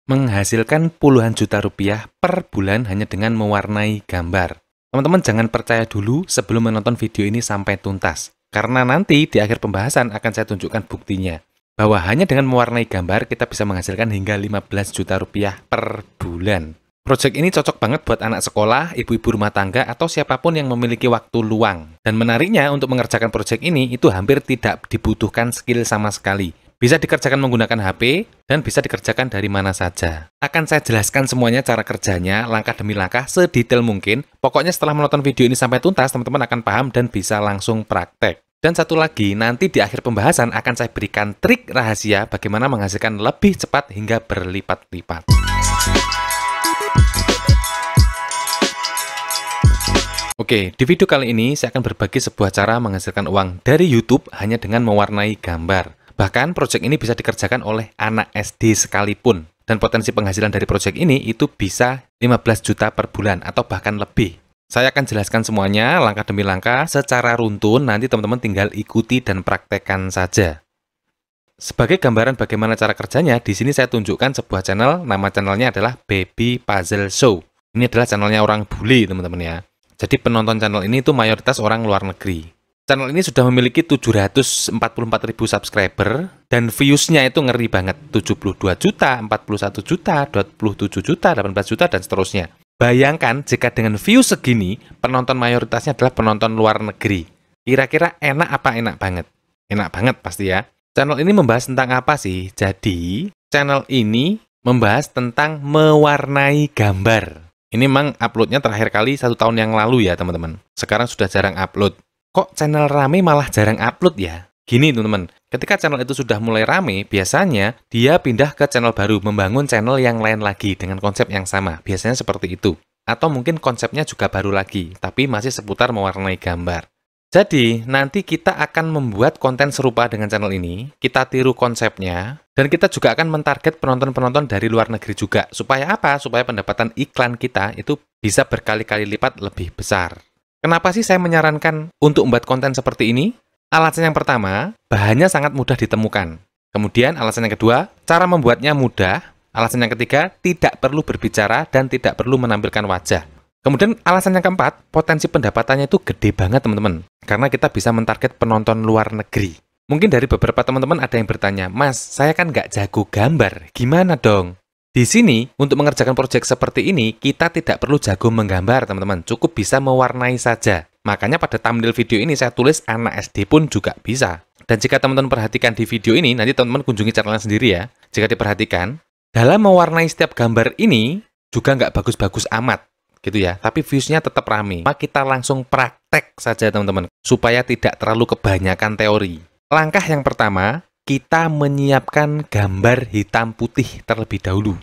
Menghasilkan puluhan juta rupiah per bulan hanya dengan mewarnai gambar. Teman-teman jangan percaya dulu sebelum menonton video ini sampai tuntas. Karena nanti di akhir pembahasan akan saya tunjukkan buktinya. Bahwa hanya dengan mewarnai gambar kita bisa menghasilkan hingga 15 juta rupiah per bulan. Project ini cocok banget buat anak sekolah, ibu-ibu rumah tangga, atau siapapun yang memiliki waktu luang. Dan menariknya untuk mengerjakan project ini itu hampir tidak dibutuhkan skill sama sekali. Bisa dikerjakan menggunakan HP, dan bisa dikerjakan dari mana saja. Akan saya jelaskan semuanya cara kerjanya, langkah demi langkah, sedetail mungkin. Pokoknya setelah menonton video ini sampai tuntas, teman-teman akan paham dan bisa langsung praktek. Dan satu lagi, nanti di akhir pembahasan akan saya berikan trik rahasia bagaimana menghasilkan lebih cepat hingga berlipat-lipat. Oke, di video kali ini saya akan berbagi sebuah cara menghasilkan uang dari YouTube hanya dengan mewarnai gambar. Bahkan, proyek ini bisa dikerjakan oleh anak SD sekalipun. Dan potensi penghasilan dari proyek ini itu bisa 15 juta per bulan atau bahkan lebih. Saya akan jelaskan semuanya langkah demi langkah secara runtun, nanti teman-teman tinggal ikuti dan praktekkan saja. Sebagai gambaran bagaimana cara kerjanya, di sini saya tunjukkan sebuah channel, nama channelnya adalah Baby Puzzle Show. Ini adalah channelnya orang bule, teman-teman ya. Jadi penonton channel ini itu mayoritas orang luar negeri. Channel ini sudah memiliki 744.000 subscriber, dan views-nya itu ngeri banget. 72 juta, 41 juta, 27 juta, 18 juta, dan seterusnya. Bayangkan jika dengan views segini, penonton mayoritasnya adalah penonton luar negeri. Kira-kira enak apa enak banget? Enak banget pasti ya. Channel ini membahas tentang apa sih? Jadi, channel ini membahas tentang mewarnai gambar. Ini memang uploadnya terakhir kali 1 tahun yang lalu ya teman-teman. Sekarang sudah jarang upload. Kok channel rame malah jarang upload ya? Gini teman-teman, ketika channel itu sudah mulai rame, biasanya dia pindah ke channel baru, membangun channel yang lain lagi dengan konsep yang sama. Biasanya seperti itu. Atau mungkin konsepnya juga baru lagi, tapi masih seputar mewarnai gambar. Jadi, nanti kita akan membuat konten serupa dengan channel ini, kita tiru konsepnya, dan kita juga akan mentarget penonton-penonton dari luar negeri juga. Supaya apa? Supaya pendapatan iklan kita itu bisa berkali-kali lipat lebih besar. Kenapa sih saya menyarankan untuk membuat konten seperti ini? Alasan yang pertama, bahannya sangat mudah ditemukan. Kemudian alasan yang kedua, cara membuatnya mudah. Alasan yang ketiga, tidak perlu berbicara dan tidak perlu menampilkan wajah. Kemudian alasan yang keempat, potensi pendapatannya itu gede banget teman-teman. Karena kita bisa mentarget penonton luar negeri. Mungkin dari beberapa teman-teman ada yang bertanya, Mas, saya kan nggak jago gambar, gimana dong? Di sini, untuk mengerjakan proyek seperti ini, kita tidak perlu jago menggambar, teman-teman. Cukup bisa mewarnai saja. Makanya pada thumbnail video ini saya tulis anak SD pun juga bisa. Dan jika teman-teman perhatikan di video ini, nanti teman-teman kunjungi channelnya sendiri ya. Jika diperhatikan, dalam mewarnai setiap gambar ini juga nggak bagus-bagus amat, gitu ya. Tapi views-nya tetap rame. Maka kita langsung praktek saja, teman-teman. Supaya tidak terlalu kebanyakan teori. Langkah yang pertama, kita menyiapkan gambar hitam putih terlebih dahulu.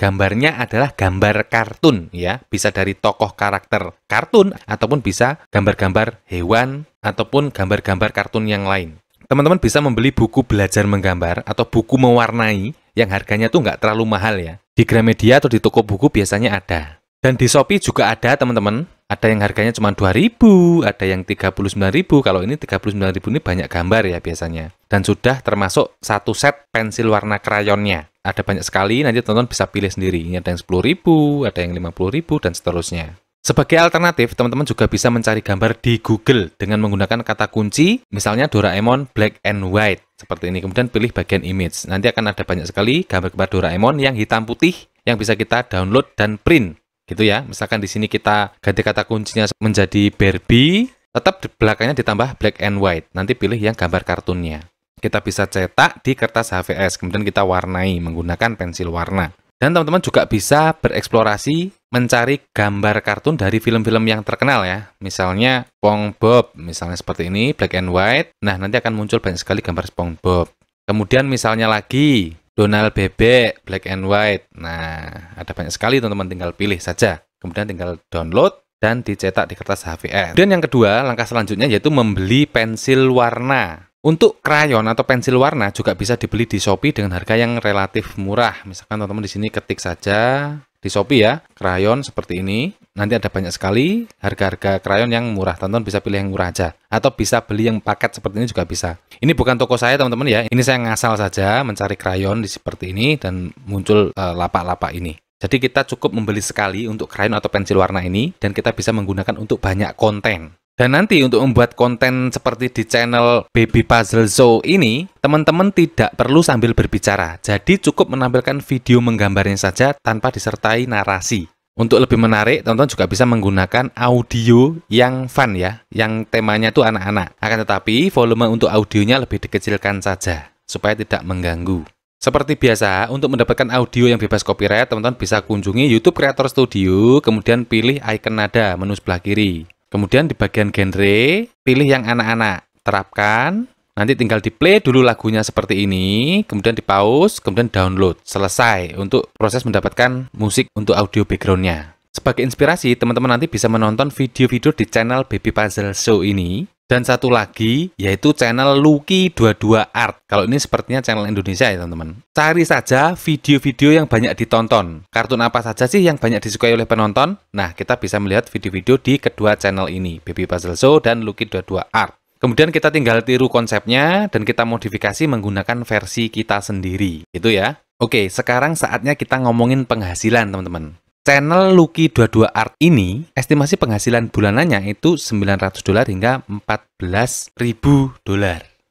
Gambarnya adalah gambar kartun ya, bisa dari tokoh karakter kartun ataupun bisa gambar-gambar hewan ataupun gambar-gambar kartun yang lain. Teman-teman bisa membeli buku belajar menggambar atau buku mewarnai yang harganya tuh nggak terlalu mahal ya. Di Gramedia atau di toko buku biasanya ada. Dan di Shopee juga ada teman-teman. Ada yang harganya cuma 2.000, ada yang 39.000. Kalau ini 39.000 ini banyak gambar ya biasanya. Dan sudah termasuk satu set pensil warna krayonnya. Ada banyak sekali, nanti teman-teman bisa pilih sendiri. Ini ada yang 10.000, ada yang 50.000, dan seterusnya. Sebagai alternatif, teman-teman juga bisa mencari gambar di Google dengan menggunakan kata kunci, misalnya Doraemon Black and White. Seperti ini, kemudian pilih bagian image. Nanti akan ada banyak sekali gambar-gambar Doraemon yang hitam putih yang bisa kita download dan print. Gitu ya, misalkan di sini kita ganti kata kuncinya menjadi Barbie, tetap di belakangnya ditambah black and white. Nanti pilih yang gambar kartunnya. Kita bisa cetak di kertas HVS, kemudian kita warnai menggunakan pensil warna. Dan teman-teman juga bisa bereksplorasi mencari gambar kartun dari film-film yang terkenal ya. Misalnya SpongeBob, misalnya seperti ini, black and white. Nah, nanti akan muncul banyak sekali gambar SpongeBob. Kemudian misalnya lagi Donald Bebek, black and white. Nah, ada banyak sekali teman-teman, tinggal pilih saja. Kemudian tinggal download dan dicetak di kertas HVS. Dan yang kedua, langkah selanjutnya yaitu membeli pensil warna. Untuk krayon atau pensil warna juga bisa dibeli di Shopee dengan harga yang relatif murah. Misalkan teman-teman di sini ketik saja di Shopee ya, krayon seperti ini. nanti ada banyak sekali harga-harga krayon yang murah. Teman-teman bisa pilih yang murah aja. Atau bisa beli yang paket seperti ini juga bisa. Ini bukan toko saya teman-teman ya. Ini saya ngasal saja mencari krayon di seperti ini dan muncul lapak-lapak ini. Jadi kita cukup membeli sekali untuk krayon atau pensil warna ini dan kita bisa menggunakan untuk banyak konten. Dan nanti untuk membuat konten seperti di channel Baby Puzzle Show ini, teman-teman tidak perlu sambil berbicara. Jadi cukup menampilkan video menggambarnya saja tanpa disertai narasi. Untuk lebih menarik, teman-teman juga bisa menggunakan audio yang fun ya, yang temanya itu anak-anak. Akan tetapi volume untuk audionya lebih dikecilkan saja, supaya tidak mengganggu. Seperti biasa, untuk mendapatkan audio yang bebas copyright, teman-teman bisa kunjungi YouTube Creator Studio, kemudian pilih icon nada menu sebelah kiri. Kemudian di bagian genre, pilih yang anak-anak, terapkan, nanti tinggal di play dulu lagunya seperti ini, kemudian di pause, kemudian download, selesai untuk proses mendapatkan musik untuk audio backgroundnya. Sebagai inspirasi, teman-teman nanti bisa menonton video-video di channel Baby Puzzle Show ini, dan satu lagi, yaitu channel Lucky22 Art. Kalau ini sepertinya channel Indonesia ya teman-teman. Cari saja video-video yang banyak ditonton. Kartun apa saja sih yang banyak disukai oleh penonton? Nah, kita bisa melihat video-video di kedua channel ini, Baby Puzzle Show dan Lucky22 Art. Kemudian kita tinggal tiru konsepnya dan kita modifikasi menggunakan versi kita sendiri. Itu ya. Oke, sekarang saatnya kita ngomongin penghasilan teman-teman. Channel Lucky22 Art ini, estimasi penghasilan bulanannya itu $900 hingga $14.000.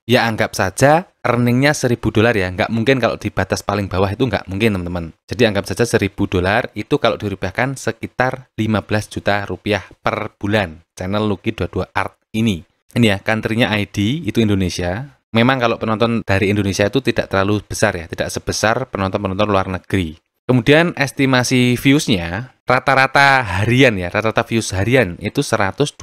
Ya anggap saja earningnya $1.000 ya, nggak mungkin kalau di batas paling bawah itu nggak mungkin teman-teman. Jadi anggap saja $1.000 itu kalau dirupiahkan sekitar 15 juta rupiah per bulan. Channel Lucky22 Art ini. Ini ya, country-nya ID itu Indonesia. Memang kalau penonton dari Indonesia itu tidak terlalu besar ya, tidak sebesar penonton-penonton luar negeri. Kemudian estimasi views-nya, rata-rata harian ya, rata-rata views harian itu 121.000.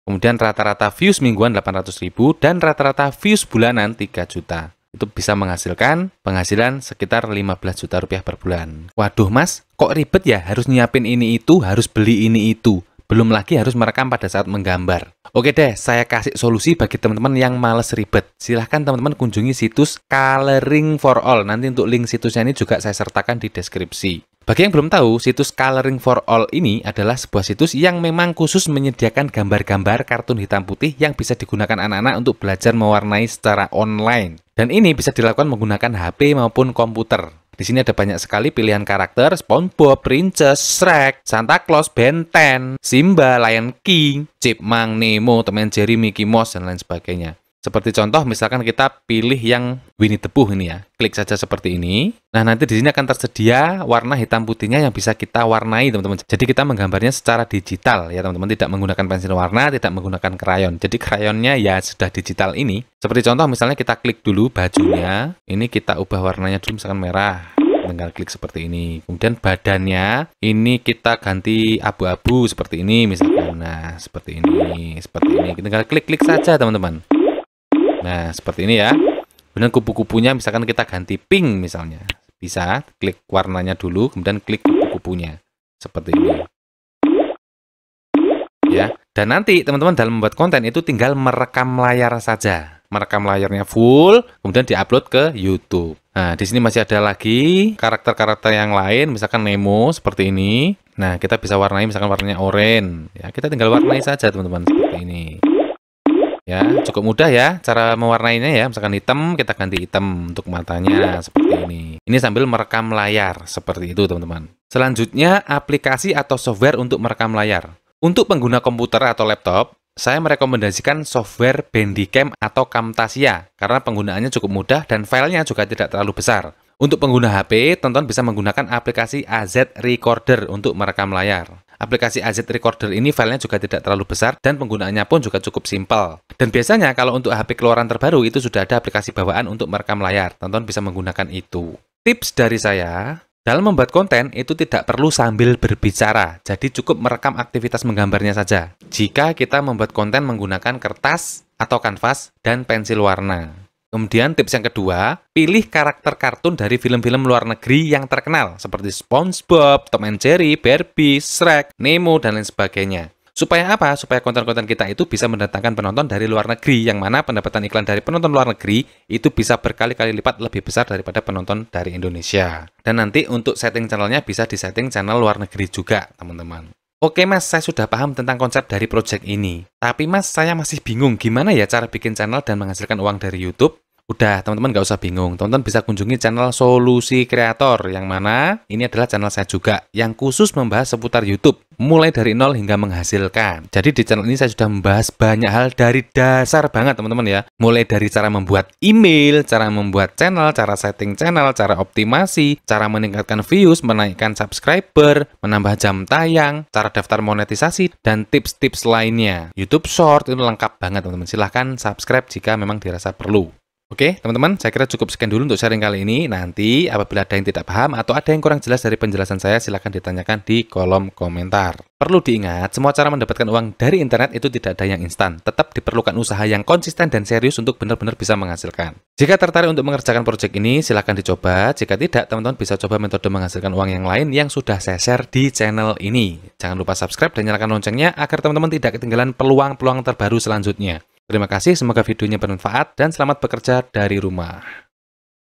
Kemudian rata-rata views mingguan 800.000 dan rata-rata views bulanan 3 juta. Itu bisa menghasilkan penghasilan sekitar 15 juta rupiah per bulan. Waduh mas, kok ribet ya? Harus nyiapin ini itu, harus beli ini itu. Belum lagi harus merekam pada saat menggambar. Oke deh, saya kasih solusi bagi teman-teman yang males ribet. Silahkan teman-teman kunjungi situs Coloring for All. Nanti untuk link situsnya ini juga saya sertakan di deskripsi. Bagi yang belum tahu, situs Coloring for All ini adalah sebuah situs yang memang khusus menyediakan gambar-gambar kartun hitam putih yang bisa digunakan anak-anak untuk belajar mewarnai secara online. Dan ini bisa dilakukan menggunakan HP maupun komputer. Di sini ada banyak sekali pilihan karakter, SpongeBob, Princess, Shrek, Santa Claus, Ben 10, Simba, Lion King, Chipmunk, Nemo, Tom and Jerry, Mickey Mouse, dan lain sebagainya. Seperti contoh, misalkan kita pilih yang Winnie the Pooh ini ya. Klik saja seperti ini. Nah, nanti di sini akan tersedia warna hitam putihnya yang bisa kita warnai, teman-teman. Jadi kita menggambarnya secara digital ya, teman-teman. Tidak menggunakan pensil warna, tidak menggunakan krayon. Jadi krayonnya ya sudah digital ini. Seperti contoh, misalnya kita klik dulu bajunya. Ini kita ubah warnanya dulu, misalkan merah. Tinggal klik seperti ini. Kemudian badannya ini kita ganti abu-abu seperti ini misalkan. Nah, seperti ini. Tinggal klik-klik saja, teman-teman. Nah, seperti ini ya. Kemudian kupu-kupunya misalkan kita ganti pink misalnya. Bisa klik warnanya dulu, kemudian klik kupu-kupunya. Seperti ini. Ya. Dan nanti teman-teman dalam membuat konten itu tinggal merekam layar saja. Merekam layarnya full, kemudian diupload ke YouTube. Nah, di sini masih ada lagi karakter-karakter yang lain, misalkan Nemo seperti ini. Nah, kita bisa warnai misalkan warnanya oranye. Ya, kita tinggal warnai saja teman-teman seperti ini. Ya, cukup mudah ya cara mewarnainya ya. Misalkan hitam, kita ganti hitam untuk matanya seperti ini. Ini sambil merekam layar seperti itu, teman-teman. Selanjutnya, aplikasi atau software untuk merekam layar. Untuk pengguna komputer atau laptop, saya merekomendasikan software Bandicam atau Camtasia karena penggunaannya cukup mudah dan filenya juga tidak terlalu besar. Untuk pengguna HP, teman-teman bisa menggunakan aplikasi AZ Recorder untuk merekam layar. Aplikasi AZ Recorder ini filenya juga tidak terlalu besar dan penggunaannya pun juga cukup simpel. Dan biasanya kalau untuk HP keluaran terbaru itu sudah ada aplikasi bawaan untuk merekam layar. Teman-teman bisa menggunakan itu. Tips dari saya, dalam membuat konten itu tidak perlu sambil berbicara. Jadi cukup merekam aktivitas menggambarnya saja. Jika kita membuat konten menggunakan kertas atau kanvas dan pensil warna. Kemudian tips yang kedua, pilih karakter kartun dari film-film luar negeri yang terkenal seperti SpongeBob, Tom and Jerry, Barbie, Shrek, Nemo, dan lain sebagainya. Supaya apa? Supaya konten-konten kita itu bisa mendatangkan penonton dari luar negeri, yang mana pendapatan iklan dari penonton luar negeri itu bisa berkali-kali lipat lebih besar daripada penonton dari Indonesia. Dan nanti untuk setting channelnya bisa disetting channel luar negeri juga, teman-teman. Oke Mas, saya sudah paham tentang konsep dari project ini. Tapi Mas, saya masih bingung gimana ya cara bikin channel dan menghasilkan uang dari YouTube? Udah, teman-teman nggak usah bingung. Teman-teman bisa kunjungi channel Solusi Kreator, yang mana ini adalah channel saya juga, yang khusus membahas seputar YouTube, mulai dari nol hingga menghasilkan. Jadi di channel ini saya sudah membahas banyak hal dari dasar banget, teman-teman ya. Mulai dari cara membuat email, cara membuat channel, cara setting channel, cara optimasi, cara meningkatkan views, menaikkan subscriber, menambah jam tayang, cara daftar monetisasi, dan tips-tips lainnya. YouTube Short itu lengkap banget, teman-teman. Silahkan subscribe jika memang dirasa perlu. Oke, teman-teman, saya kira cukup sekian dulu untuk sharing kali ini. Nanti apabila ada yang tidak paham atau ada yang kurang jelas dari penjelasan saya, silahkan ditanyakan di kolom komentar. Perlu diingat, semua cara mendapatkan uang dari internet itu tidak ada yang instan. Tetap diperlukan usaha yang konsisten dan serius untuk benar-benar bisa menghasilkan. Jika tertarik untuk mengerjakan proyek ini, silahkan dicoba. Jika tidak, teman-teman bisa coba metode menghasilkan uang yang lain yang sudah saya share di channel ini. Jangan lupa subscribe dan nyalakan loncengnya agar teman-teman tidak ketinggalan peluang-peluang terbaru selanjutnya. Terima kasih, semoga videonya bermanfaat dan selamat bekerja dari rumah.